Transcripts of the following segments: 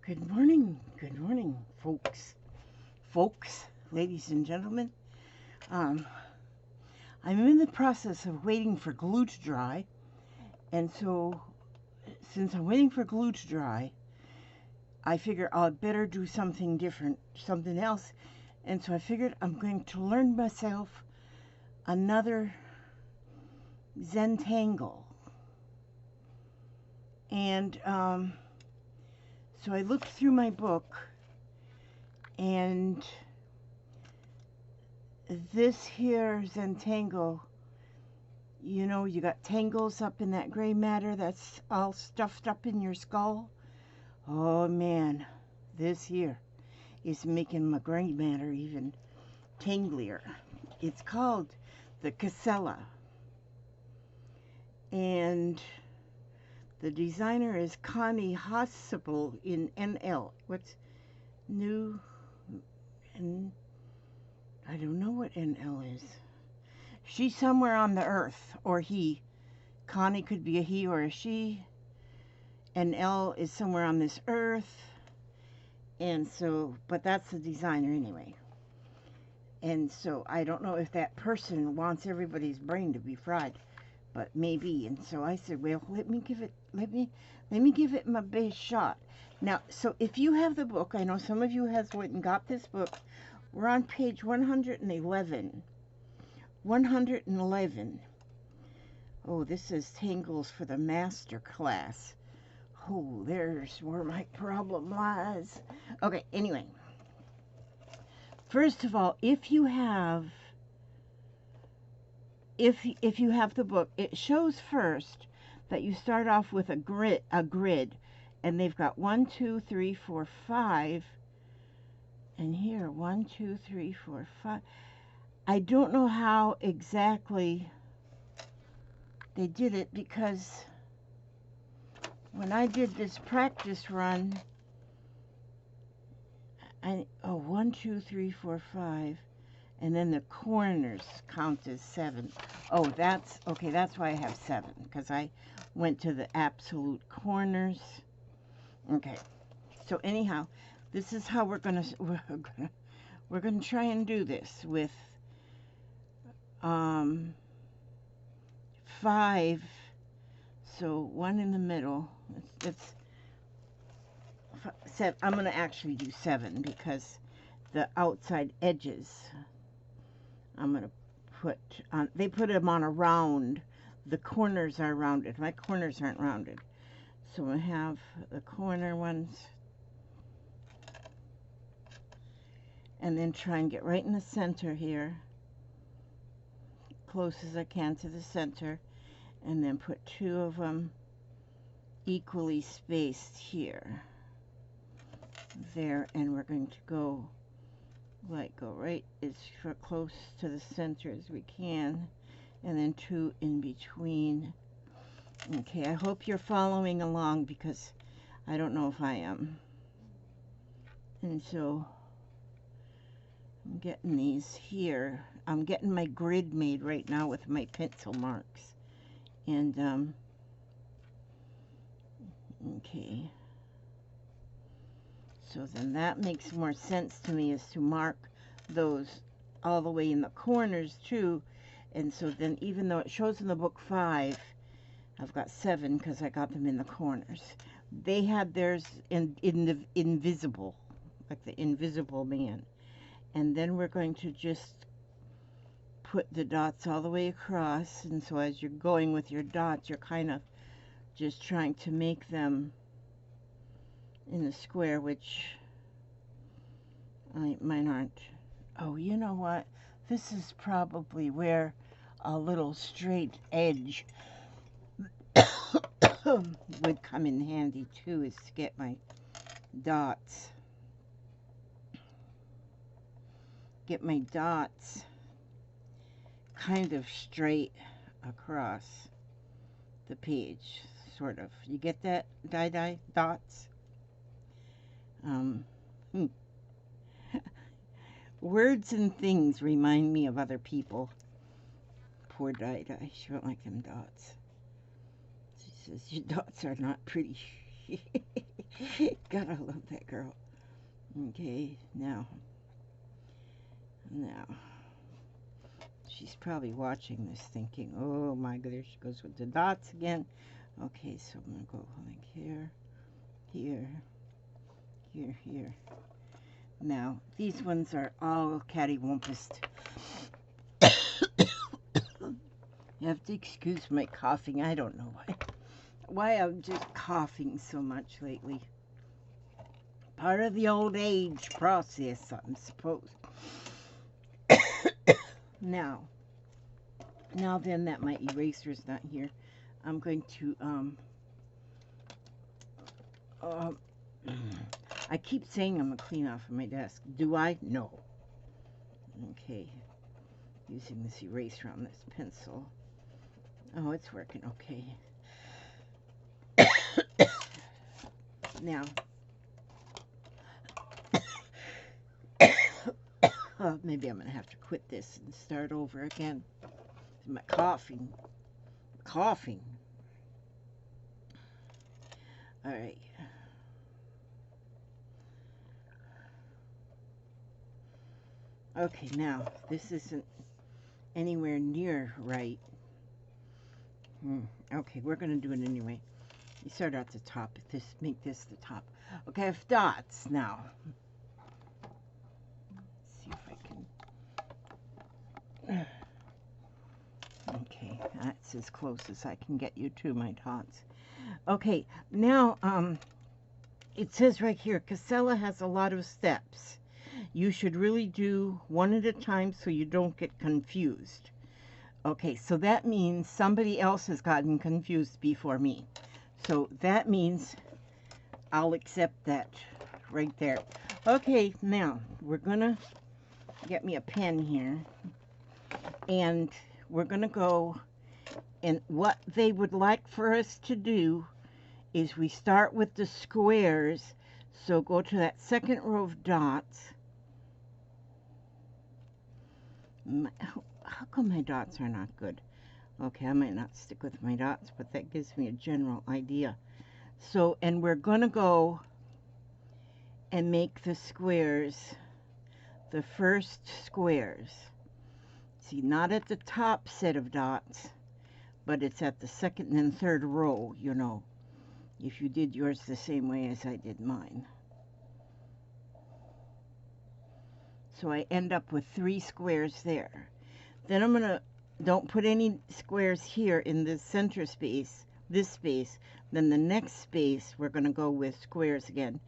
Good morning, folks, ladies and gentlemen. Um, I'm in the process of waiting for glue to dry, and so since I'm waiting for glue to dry, I figure I'll better do something different, something else, and so I figured I'm going to learn myself another Zentangle, and so I looked through my book, and this here Zentangle, you know, you got tangles up in that gray matter that's all stuffed up in your skull. Oh man, this here is making my gray matter even tanglier. It's called the Casella, and the designer is Connie Hospital in NL. What's new? And I don't know what NL is. She's somewhere on the earth, or he. Connie could be a he or a she. NL is somewhere on this earth. And so, but that's the designer anyway. And so I don't know if that person wants everybody's brain to be fried, but maybe. And so I said, well, let me give it my best shot. Now, so if you have the book, I know some of you has went and got this book. We're on page 111. 111. Oh, this is Tangles for the Master Class. Oh, there's where my problem lies. Okay, anyway. First of all, if you have the book, it shows first that you start off with a grid, and they've got 1, 2, 3, 4, 5, and here 1, 2, 3, 4, 5. I don't know how exactly they did it, because when I did this practice run, 1, 2, 3, 4, 5, and then the corners count as 7. Oh, that's okay. That's why I have 7, because I went to the absolute corners. Okay. So anyhow, this is how we're gonna try and do this with 5. So 1 in the middle. It's 7. I'm going to actually do 7 because the outside edges I'm going to put on. They put them on a round. The corners are rounded. My corners aren't rounded. So we have the corner ones. And then try and get right in the center here. Close as I can to the center. And then put 2 of them equally spaced here. There, and we're going to go right as close to the center as we can, and then 2 in between. Okay, I hope you're following along, because I don't know if I am. And so I'm getting these here. I'm getting my grid made right now with my pencil marks. And okay. So then that makes more sense to me, is to mark those all the way in the corners too. And so then, even though it shows in the book 5, I've got 7 because I got them in the corners. They had theirs in the invisible, like the Invisible Man. And then we're going to just put the dots all the way across. And so as you're going with your dots, you're kind of just trying to make them in the square, which mine aren't. Oh, you know what? This is probably where a little straight edge would come in handy too, is to get my dots. Get my dots kind of straight across the page, sort of. You get that? Dots? Words and things remind me of other people. Poor Di-Di. She won't like them dots. She says, your dots are not pretty. Gotta love that girl. Okay, now. She's probably watching this thinking, oh my god, there she goes with the dots again. Okay, so I'm gonna go like here, here, here, here. Now, these ones are all cattywampus. You have to excuse my coughing. I don't know why I'm just coughing so much lately. Part of the old age process, I suppose. Now then that my eraser's not here, I'm going to, I keep saying I'm going to clean off of my desk. Do I? No. Okay. Using this eraser on this pencil. Oh, it's working okay. Now, maybe I'm going to have to quit this and start over again. My coughing. All right. Okay, now, this isn't anywhere near right. Okay, we're going to do it anyway. You start at the top. Make this the top. Okay, I have dots now. Let's see if I can. Okay, that's as close as I can get you to my dots. Okay, now, it says right here, Casella has a lot of steps. You should really do one at a time so you don't get confused. Okay, so that means somebody else has gotten confused before me. So that means I'll accept that right there. Okay, now we're going to get me a pen here. And we're going to go, and what they would like for us to do is we start with the squares. So go to that second row of dots. How come my dots are not good? Okay, I might not stick with my dots, but that gives me a general idea. So, and we're going to go and make the squares, the first squares. See, not at the top set of dots, but it's at the second and third row, you know, if you did yours the same way as I did mine. So I end up with 3 squares there. Then I'm going to, don't put any squares here in the center space, this space. Then the next space, we're going to go with squares again.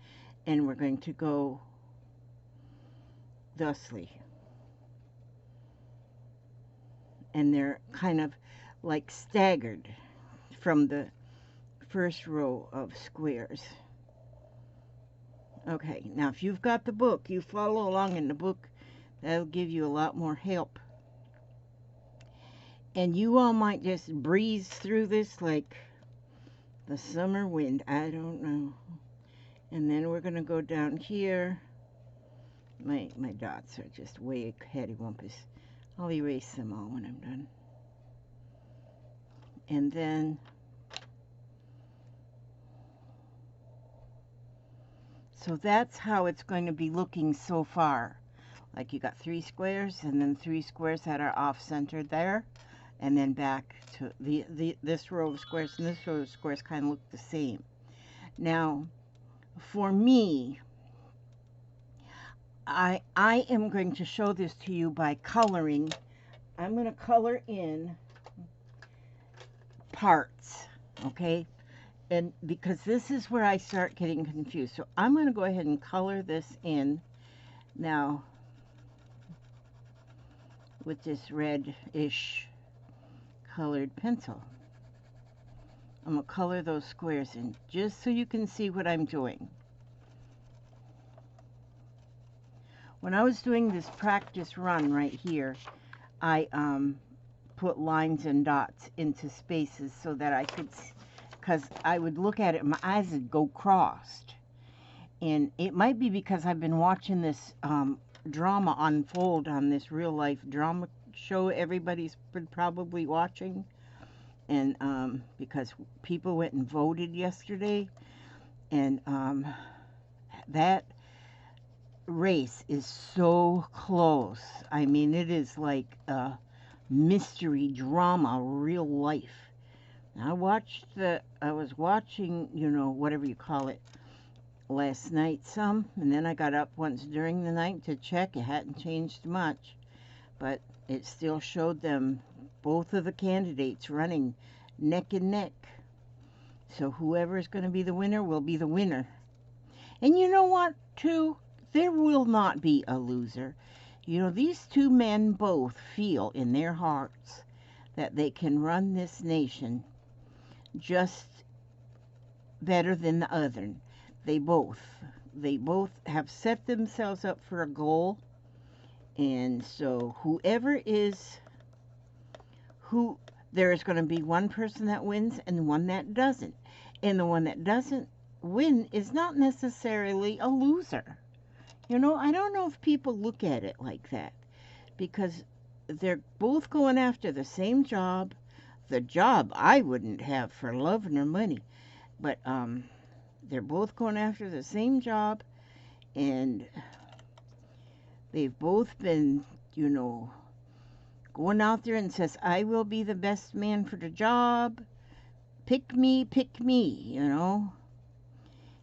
And we're going to go thusly. And they're kind of like staggered from the first row of squares. Okay, now if you've got the book, you follow along in the book. That'll give you a lot more help. And you all might just breeze through this like the summer wind. I don't know. And then we're going to go down here. My dots are just way cattywampus. I'll erase them all when I'm done. And then, so that's how it's going to be looking so far. Like you got 3 squares and then 3 squares that are off-centered there. And then back to this row of squares and this row of squares kind of look the same. Now, for me, I am going to show this to you by coloring. I'm going to color in parts, okay? And because this is where I start getting confused. So I'm going to go ahead and color this in now with this red-ish colored pencil. I'm going to color those squares in just so you can see what I'm doing. When I was doing this practice run right here, I put lines and dots into spaces so that I could, because I would look at it and my eyes would go crossed. And it might be because I've been watching this drama unfold on this real life drama show everybody's probably watching. And because people went and voted yesterday. And that race is so close. I mean, it is like a mystery drama, real life. I was watching, whatever you call it, last night some, and then I got up once during the night to check. It hadn't changed much, but it still showed them, both of the candidates running neck and neck. So whoever is going to be the winner will be the winner. And you know what, too? There will not be a loser. These two men both feel in their hearts that they can run this nation just better than the other. They both have set themselves up for a goal. And so there is going to be one person that wins and one that doesn't. And the one that doesn't win is not necessarily a loser. I don't know if people look at it like that, because they're both going after the same job, the job I wouldn't have for love nor money, but they're both going after the same job, and they've both been, going out there and says, I will be the best man for the job, pick me,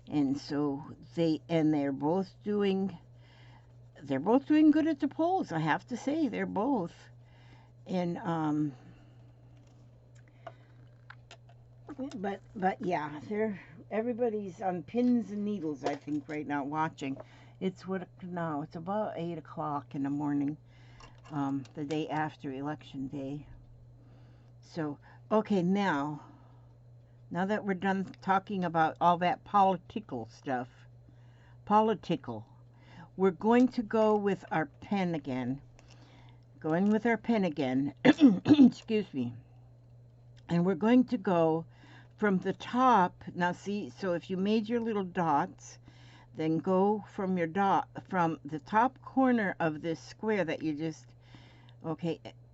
and so they're both doing good at the polls. I have to say, they're both. And but yeah, everybody's on pins and needles, I think, right now watching. It's about 8 o'clock in the morning, the day after election day. So okay, now that we're done talking about all that political stuff, we're going to go with our pen again. Excuse me. And we're going to go from the top. Now see, so if you made your little dots, then go from the top corner of this square that you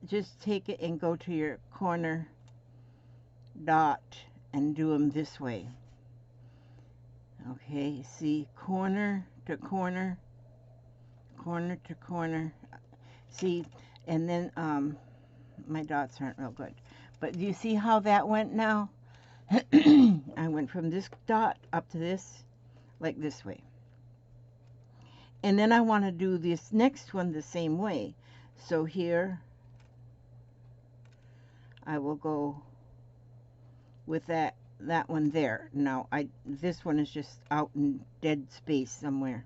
just take it and go to your corner dot and do them this way. Okay, see, corner to corner, corner to corner. See, and then my dots aren't real good, but do you see how that went now? I went from this dot up to this, like this way. And then I want to do this next one the same way. So here I will go with that one there. Now this one is just out in dead space somewhere.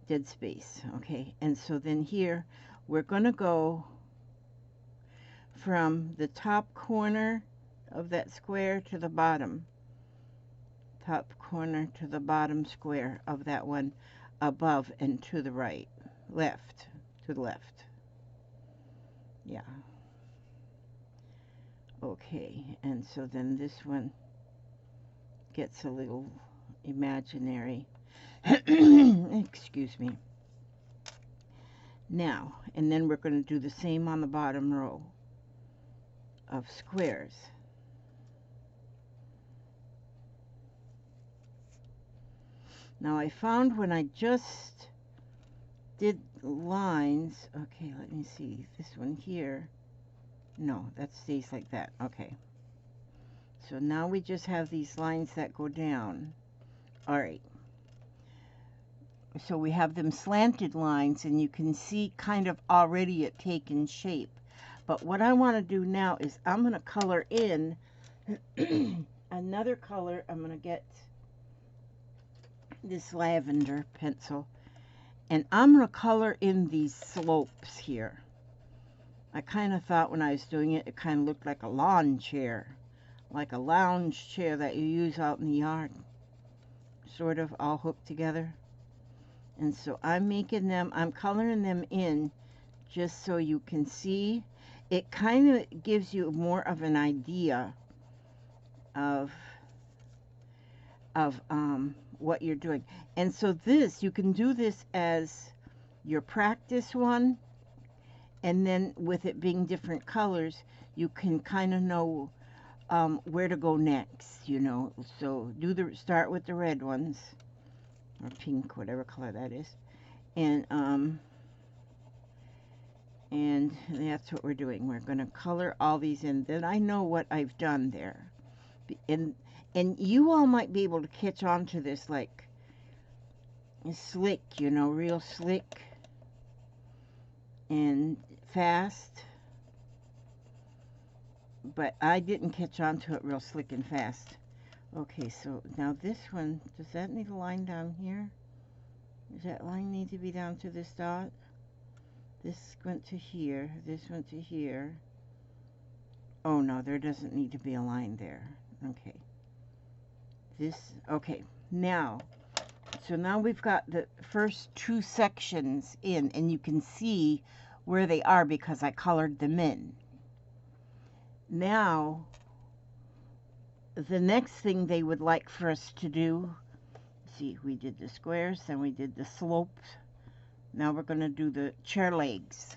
Dead space, okay. And so then here we're going to go from the top corner of that square to the bottom. Top corner to the bottom square of that one above and to the right. To the left. Yeah. Okay, and so then this one gets a little imaginary. Excuse me. Now, and then we're going to do the same on the bottom row of squares. Now I found when I just did lines, okay, let me see, this one here, no, that stays like that, okay. So now we just have these lines that go down. All right. So we have them slanted lines, and you can see kind of already it taken shape. But what I want to do now is I'm going to color in another color. I'm going to get this lavender pencil, and I'm going to color in these slopes here. I kind of thought when I was doing it, it kind of looked like a lawn chair, like a lounge chair that you use out in the yard, sort of all hooked together. And so I'm coloring them in just so you can see. It kind of gives you more of an idea of what you're doing. And so you can do this as your practice one, and then with it being different colors, you can kind of know where to go next, you know. So start with the red ones, or pink, whatever color that is, and that's what we're doing. We're going to color all these in. Then I know what I've done there, and you all might be able to catch on to this, like slick, you know, real slick and fast. But I didn't catch on to it real slick and fast. Okay, so now this one, does that need a line down here? Does that line need to be down to this dot? This went to here, this went to here. Oh no, there doesn't need to be a line there. Okay. Okay, now, so now we've got the first two sections in, and you can see where they are because I colored them in. Now, the next thing they would like for us to do, see, we did the squares, then we did the slopes. Now we're going to do the chair legs.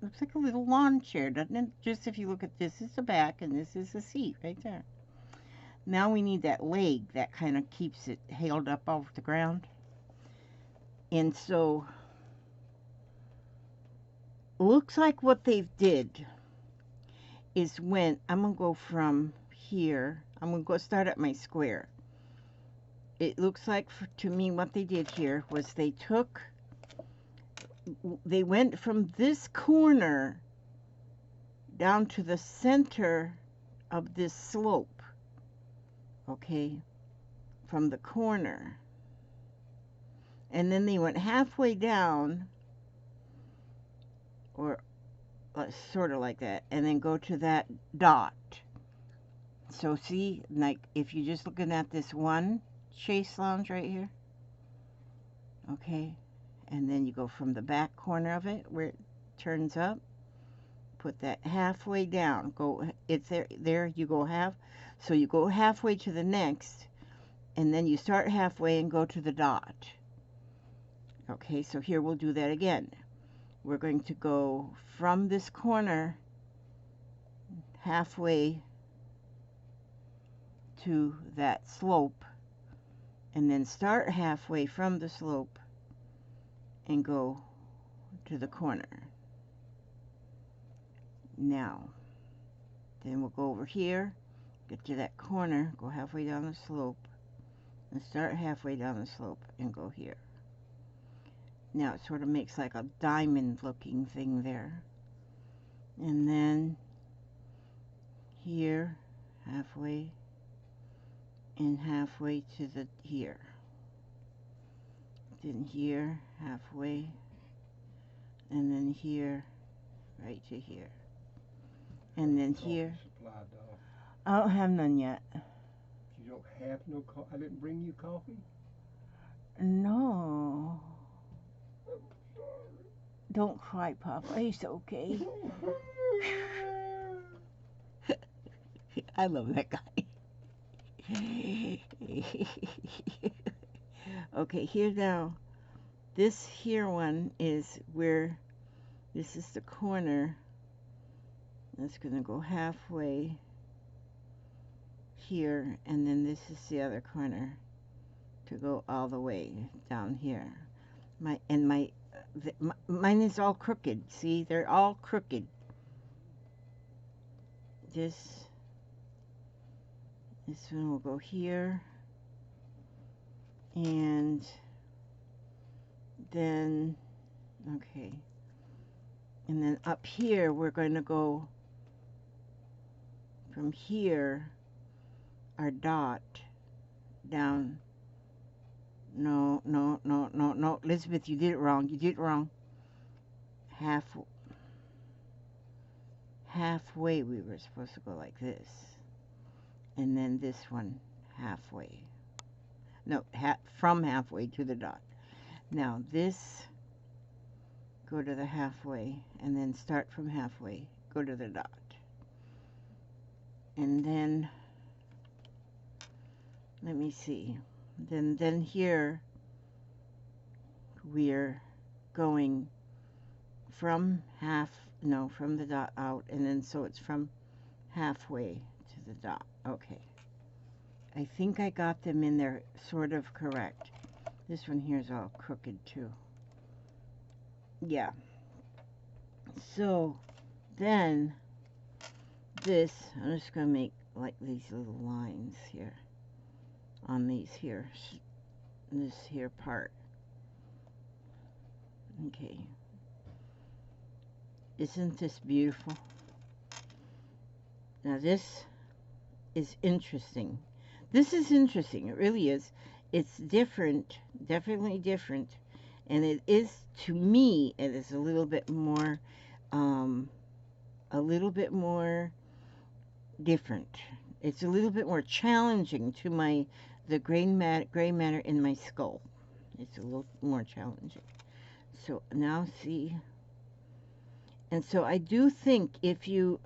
Looks like a little lawn chair, doesn't it? Just if you look at this is the back and this is the seat right there. Now we need that leg that kind of keeps it held up off the ground. And so, looks like what they've did is when, I'm going to go from here, I'm going to go start at my square. It looks like, to me, what they did here was they went from this corner down to the center of this slope, okay, from the corner. And then they went halfway down, or sort of like that, and then go to that dot. So see, like, if you're just looking at this one chaise lounge right here, okay, and then you go from the back corner of it where it turns up, put that halfway down, it's there you go half, so you go halfway to the next, and then you start halfway and go to the dot. Okay, so here we'll do that again. We're going to go from this corner halfway to that slope, and then start halfway from the slope and go to the corner. Now, then we'll go over here, get to that corner, go halfway down the slope, and start halfway down the slope and go here. Now it sort of makes like a diamond looking thing there. And then here, halfway, and halfway to the here. Then here, halfway, and then here, right to here. And then here. Supply, dog. I don't have none yet. You don't have no coffee? I didn't bring you coffee? No. I'm sorry. Don't cry, Papa. It's okay. I love that guy. Okay, here now. This here one is where, this is the corner. That's going to go halfway here, and then this is the other corner to go all the way down here. Mine is all crooked. See, they're all crooked. This one will go here, and then, okay, and then up here we're going to go from here, our dot, down. No, Elizabeth, you did it wrong. You did it wrong. Halfway we were supposed to go like this. And then this one, halfway. No, from halfway to the dot. Now this, go to the halfway, and then start from halfway, go to the dot. And then, let me see. Then here, we're going from from the dot out, and then so it's from halfway to the dot. Okay. I think I got them in there sort of correct. This one here is all crooked too. Yeah. So then this, I'm just going to make like these little lines here on these here, this here part. Okay. Isn't this beautiful? Now this is interesting. This is interesting. It really is. It's different, definitely different. And it is, to me, it is a little bit more different. It's a little bit more challenging to the gray matter in my skull. It's a little more challenging. So now see, and so I do think if you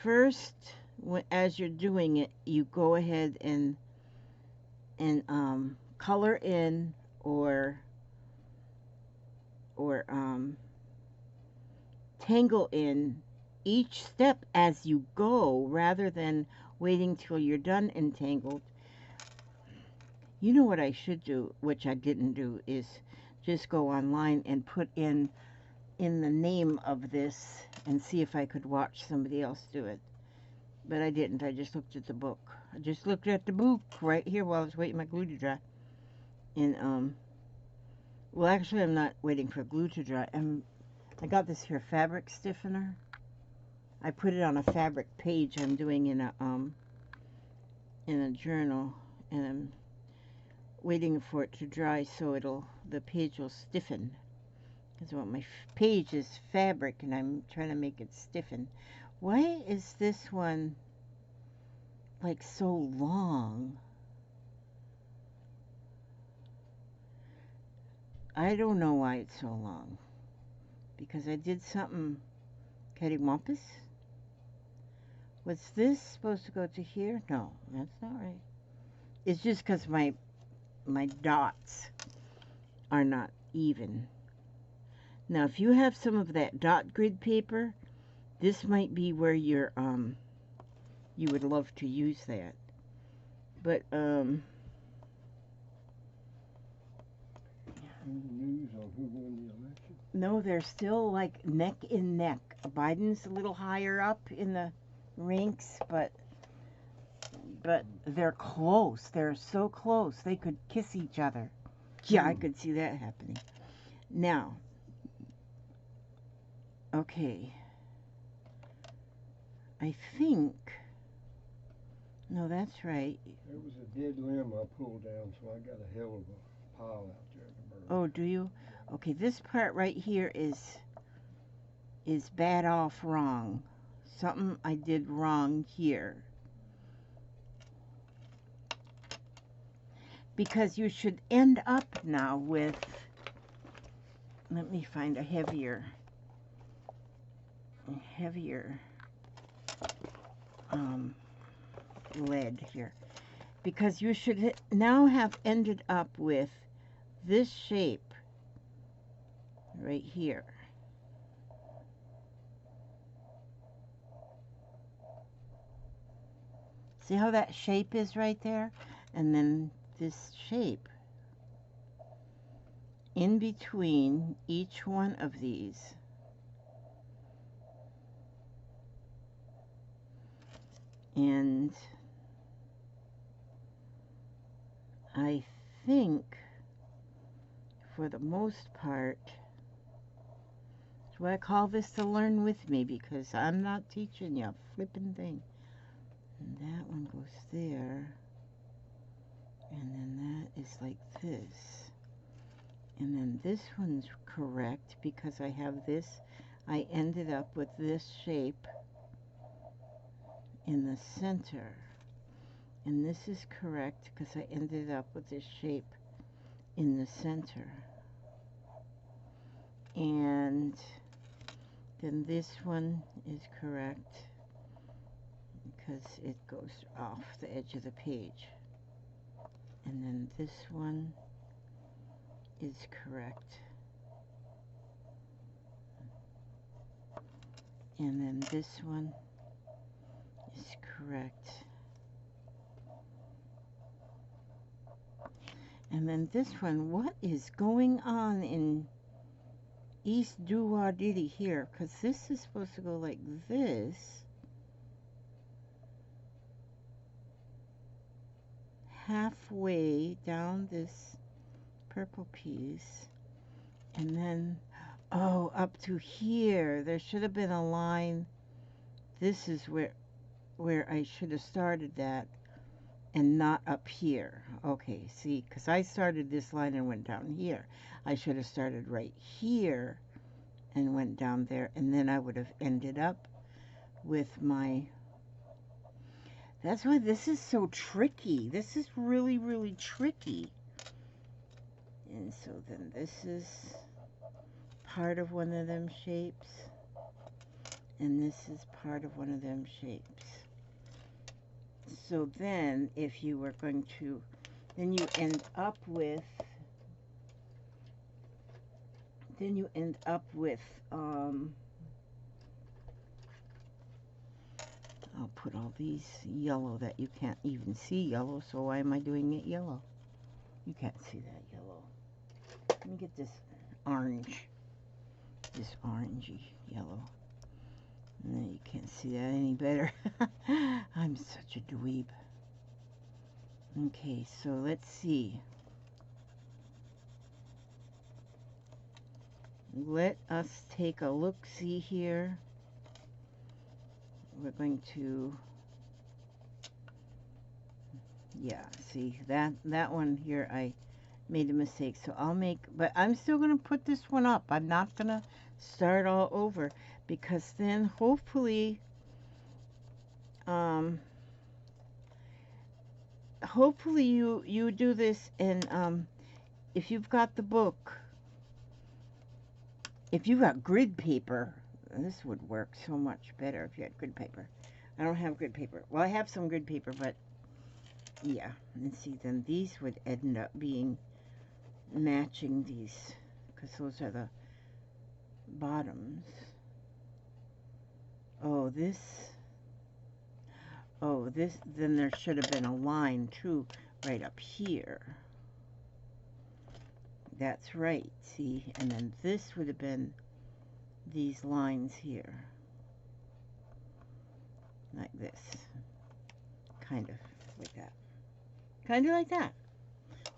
first, as you're doing it, you go ahead and color in or tangle in each step as you go, rather than waiting till you're done entangled. You know what I should do, which I didn't do, is just go online and put in the name of this and see if I could watch somebody else do it. But I didn't. I just looked at the book. I just looked at the book right here while I was waiting my glue to dry. And, well, actually, I'm not waiting for glue to dry. I got this here fabric stiffener. I put it on a fabric page I'm doing in a journal, and I'm waiting for it to dry so the page will stiffen. Because my page is fabric, and I'm trying to make it stiffen. Why is this one like so long? I don't know why it's so long. Because I did something cattywampus. Was this supposed to go to here? No, that's not right. It's just because my dots are not even. Now, if you have some of that dot grid paper, this might be where you would love to use that. But News on who won the election? No, they're still like neck and neck. Biden's a little higher up in the ranks, but they're close. They're so close. They could kiss each other. Yeah, I could see that happening. Now, okay. I think, no, that's right. There was a dead limb I pulled down, so I got a hell of a pile out there to burn. Oh, do you? Okay, this part right here is bad off wrong. Something I did wrong here. Because you should end up now with, let me find a heavier lead here. Because you should now have ended up with this shape right here. See how that shape is right there? And then this shape in between each one of these. And I think, for the most part, that's why I call this the learn with me, because I'm not teaching you a flippin' thing. And that one goes there. And then that is like this. And then this one's correct because I have this. I ended up with this shape in the center. And this is correct because I ended up with this shape in the center. And then this one is correct because it goes off the edge of the page. And then this one is correct. And then this one is correct. And then this one, what is going on in East Doo-Wah-Diddy here? Because this is supposed to go like this. Halfway down this purple piece. And then, oh, up to here. There should have been a line. This is where I should have started that. And not up here. Okay, see, because I started this line and went down here. I should have started right here and went down there, and then I would have ended up with my... That's why this is so tricky. This is really, really tricky. And so then this is part of one of them shapes, and this is part of one of them shapes. So then, if you were going to, then you end up with, I'll put all these yellow that you can't even see yellow, so why am I doing it yellow? You can't see that yellow. Let me get this orangey yellow. No, you can't see that any better. I'm such a dweeb. Okay, so let's see. Let us take a look-see here. We're going to, yeah, see, that one here, I made a mistake. So I'll make, but I'm still going to put this one up. I'm not going to start all over, because then hopefully, hopefully you do this, and if you've got the book, if you've got grid paper, this would work so much better if you had grid paper. I don't have grid paper. Well, I have some grid paper, but yeah. And see, then these would end up being matching these, because those are the bottoms. Oh, this, then there should have been a line too, right up here. That's right, see, and then this would have been these lines here. Like this. Kind of like that. Kind of like that.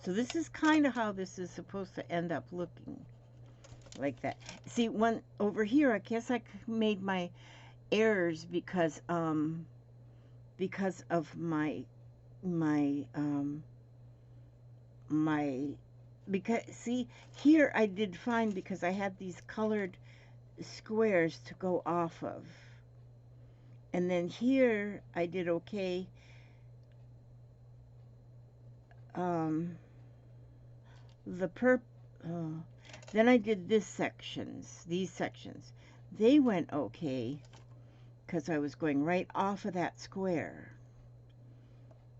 So this is kind of how this is supposed to end up looking. Like that. See, one over here, I guess I made my errors because of because see, here I did fine because I had these colored squares to go off of. And then here I did okay. Then I did these sections. They went okay because I was going right off of that square.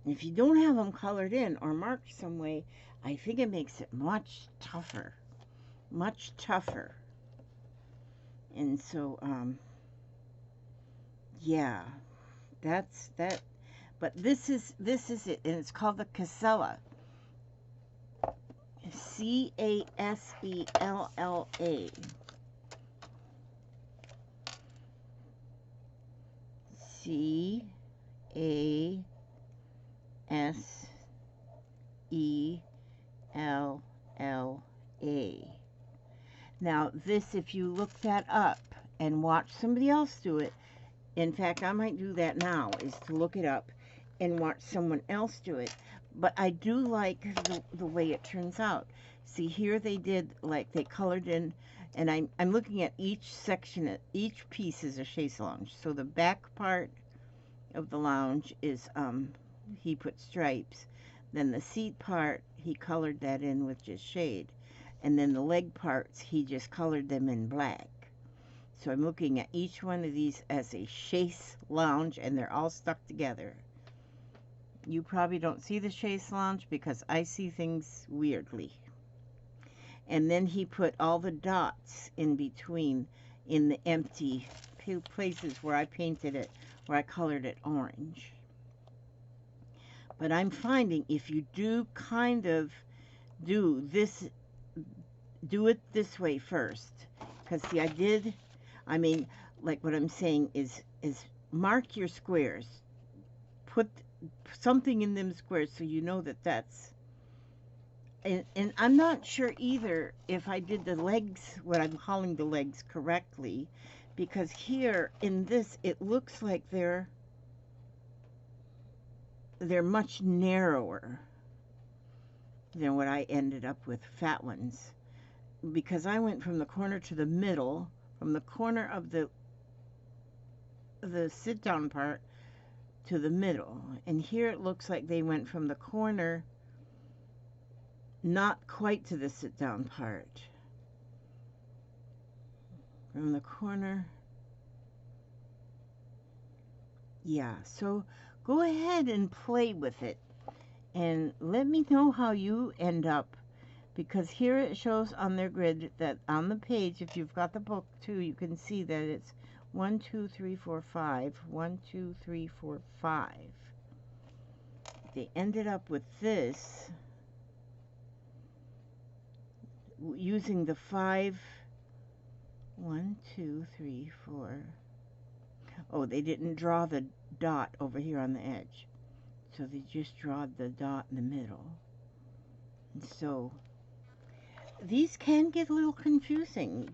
If you don't have them colored in or marked some way, I think it makes it much tougher. Much tougher. And so, yeah, that's that. But this is it, and it's called the Casella. C-A-S-E-L-L-A. C-A-S-E-L-L-A. Now, this, if you look that up and watch somebody else do it, in fact, I might do that now, is to look it up and watch someone else do it. But I do like the way it turns out. See, here they did, like, they colored in, and I'm looking at each section, each piece is a chaise lounge. So the back part of the lounge is, he put stripes. Then the seat part, he colored that in with just shade. And then the leg parts, he just colored them in black. So I'm looking at each one of these as a chaise lounge, and they're all stuck together. You probably don't see the chaise lounge because I see things weirdly. And then he put all the dots in between in the empty places where I painted it, where I colored it orange. But I'm finding if you do kind of do this, do it this way first. Because see, I mean, like what I'm saying is mark your squares. Put something in them squares so you know that that's, and I'm not sure either if I did the legs, what I'm calling the legs, correctly, because here in this it looks like they're much narrower than what I ended up with, fat ones, because I went from the corner to the middle, from the corner of the sit down part to the middle, and here it looks like they went from the corner not quite to the sit down part, from the corner. Yeah, so go ahead and play with it and let me know how you end up, because here it shows on their grid that on the page, if you've got the book too, you can see that it's 1 2 3 4 5 1 2 3 4 5. They ended up with this using the 5 1 2 3 4. Oh, they didn't draw the dot over here on the edge, so they just draw the dot in the middle. And so these can get a little confusing,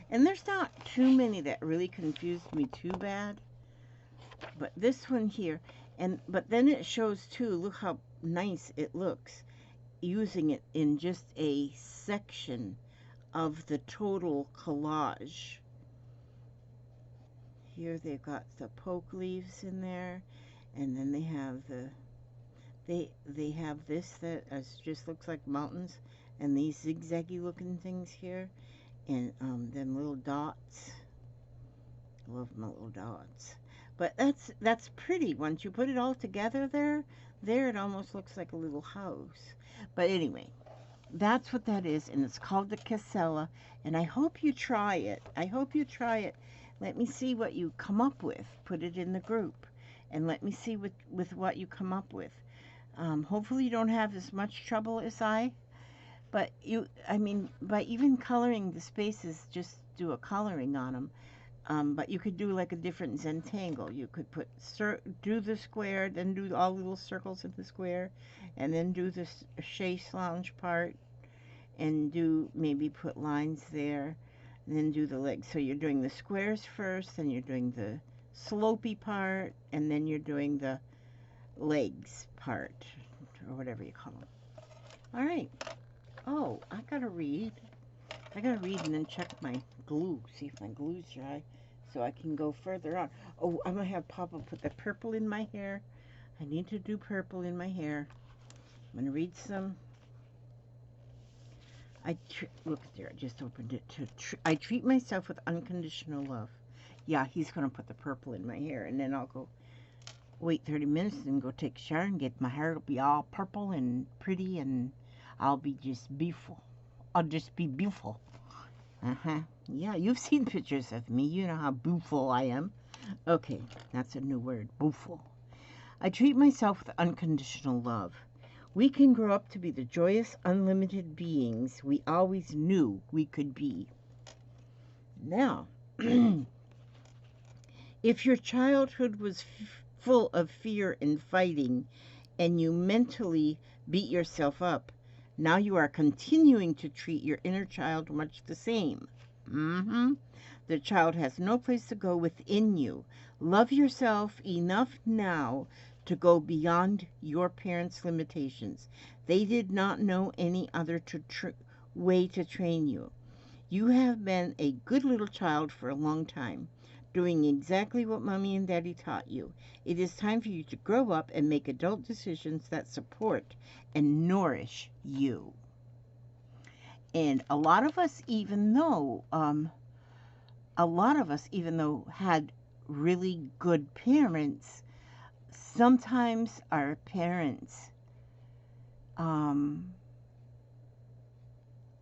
and there's not too many that really confused me too bad, but this one here, but then it shows too, look how nice it looks using it in just a section of the total collage. Here they've got the poke leaves in there, and then they have they have this that just looks like mountains, and these zigzaggy looking things here, and them little dots. I love my little dots. But that's pretty. Once you put it all together there it almost looks like a little house. But anyway, that's what that is, and it's called the Casella, and I hope you try it. I hope you try it. Let me see what you come up with. Put it in the group, and let me see with what you come up with. Hopefully you don't have as much trouble as I, but I mean, by even coloring the spaces, just do a coloring on them. But you could do like a different Zentangle. You could do the square, then do all little circles in the square, and then do the chaise lounge part, and maybe put lines there, and then do the legs. So you're doing the squares first, then you're doing the slopey part, and then you're doing the legs part, or whatever you call them. All right. Oh, I gotta read and then check my glue, see if my glue's dry, so I can go further on. Oh, I'm gonna have Papa put the purple in my hair. I need to do purple in my hair. I'm gonna read some. Look there, I just opened it. I treat myself with unconditional love. Yeah, he's gonna put the purple in my hair, and then I'll go wait 30 minutes and go take a shower and get my hair to be all purple and pretty, and I'll be just beautiful. I'll just be beautiful. Yeah, you've seen pictures of me. You know how beautiful I am. Okay, that's a new word, beautiful. I treat myself with unconditional love. We can grow up to be the joyous, unlimited beings we always knew we could be. Now, if your childhood was full of fear and fighting, and you mentally beat yourself up, now you are continuing to treat your inner child much the same. The child has no place to go within you. Love yourself enough now to go beyond your parents' limitations. They did not know any other way to train you. You have been a good little child for a long time, doing exactly what Mommy and Daddy taught you. It is time for you to grow up and make adult decisions that support and nourish you. And a lot of us, even though had really good parents, sometimes our parents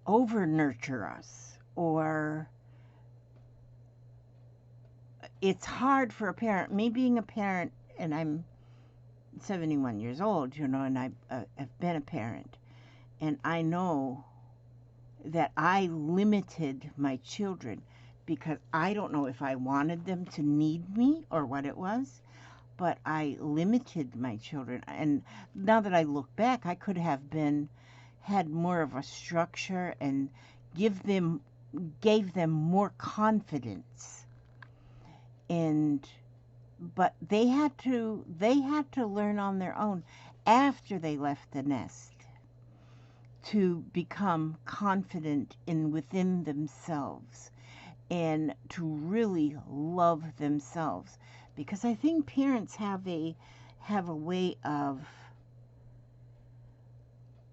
over nurture us, or it's hard for a parent, me being a parent, and I'm 71 years old, you know, and I've been a parent, and I know that I limited my children because I don't know if I wanted them to need me or what it was, but I limited my children. And now that I look back, I could have had more of a structure and gave them more confidence. But they had to learn on their own after they left the nest to become confident within themselves and to really love themselves, because I think parents have a way of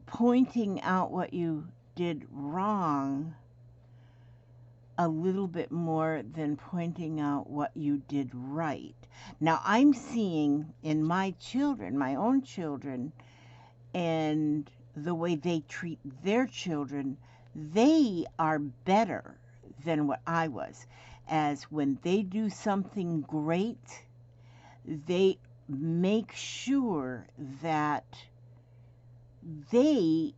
pointing out what you did wrong a little bit more than pointing out what you did right. Now I'm seeing in my children, my own children, and the way they treat their children, they are better than what I was. As when they do something great, they make sure that their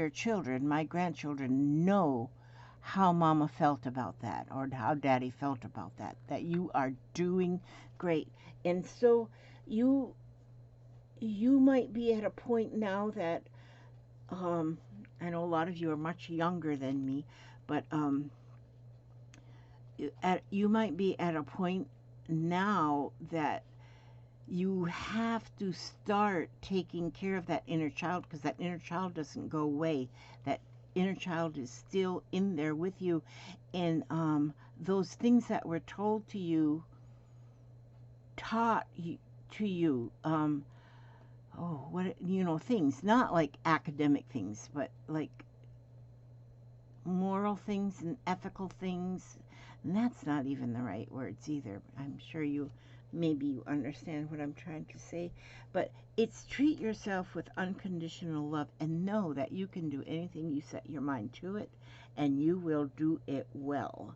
children, my grandchildren, know how mama felt about that or how daddy felt about that you are doing great. And so you might be at a point now that I know a lot of you are much younger than me, but you might be at a point now that you have to start taking care of that inner child, because that inner child doesn't go away. That inner child is still in there with you, and those things that were told to you, taught to you, things, not like academic things, but like moral things and ethical things. And that's not even the right words either. I'm sure maybe you understand what I'm trying to say. But it's treat yourself with unconditional love and know that you can do anything you set your mind to it, and you will do it well.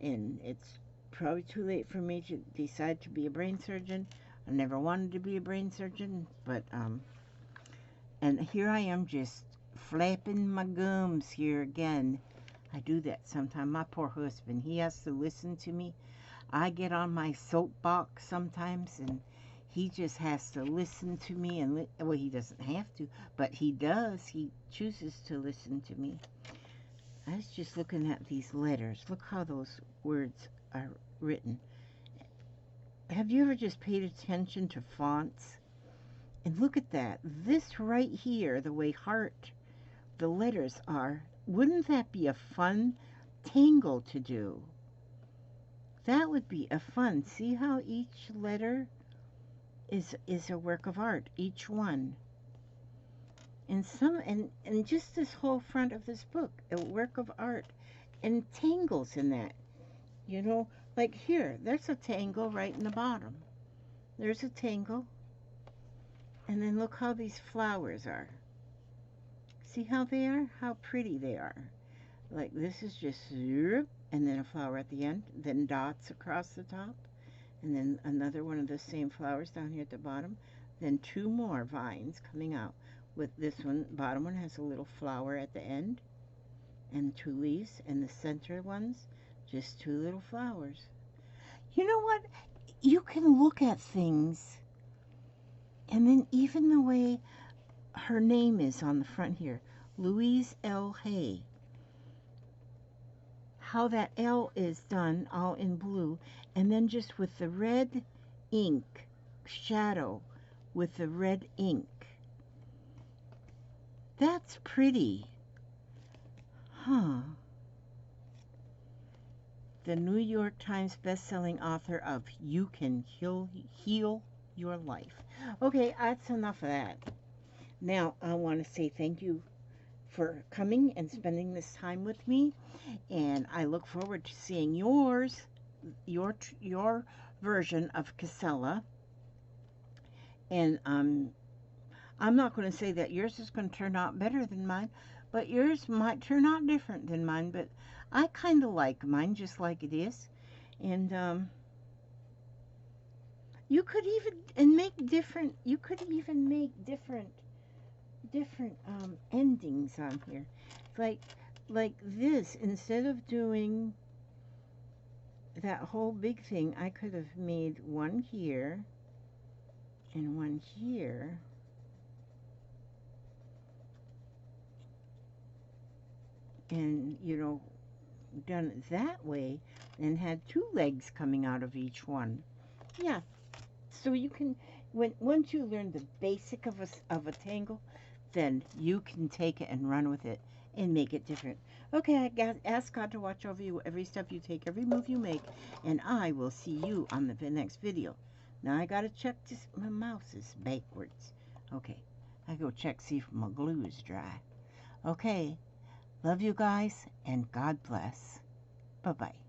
And it's probably too late for me to decide to be a brain surgeon. I never wanted to be a brain surgeon, but and here I am just flapping my gums here again. I do that sometimes. My poor husband, he has to listen to me. I get on my soapbox sometimes, and he just has to listen to me. And well, he doesn't have to, but he does. He chooses to listen to me. I was just looking at these letters. Look how those words are written. Have you ever just paid attention to fonts? And look at that. This right here, the way the letters are, wouldn't that be a fun tangle to do? That would be a fun. See how each letter is a work of art, each one. And just this whole front of this book, a work of art, and tangles in that. You know, like here, there's a tangle right in the bottom. There's a tangle. And then look how these flowers are. See how they are? How pretty they are. Like this is just and then a flower at the end, then dots across the top, and then another one of the same flowers down here at the bottom, then two more vines coming out. With this one, bottom one has a little flower at the end, and two leaves, and the center ones, just two little flowers. You know what? You can look at things, and then even the way her name is on the front here, Louise L. Hay. How that L is done all in blue, and then just with the red ink, shadow with the red ink. That's pretty. Huh. The New York Times best-selling author of You Can Heal Your Life. Okay, that's enough of that. Now, I want to say thank you for coming and spending this time with me, and I look forward to seeing your version of Casella. And I'm not going to say that yours is going to turn out better than mine, but yours might turn out different than mine, but I kind of like mine just like it is. And you could even make different. You could even make different endings on here, like like this. Instead of doing that whole big thing, I could have made one here and one here, and done it that way, and had two legs coming out of each one. Yeah, so you can, once you learn the basic of a tangle, then you can take it and run with it and make it different. Okay, ask God to watch over you every step you take, every move you make, and I will see you on the next video. Now I gotta check this. My mouse is backwards. Okay, I go check, see if my glue is dry. Okay, love you guys, and God bless. Bye-bye.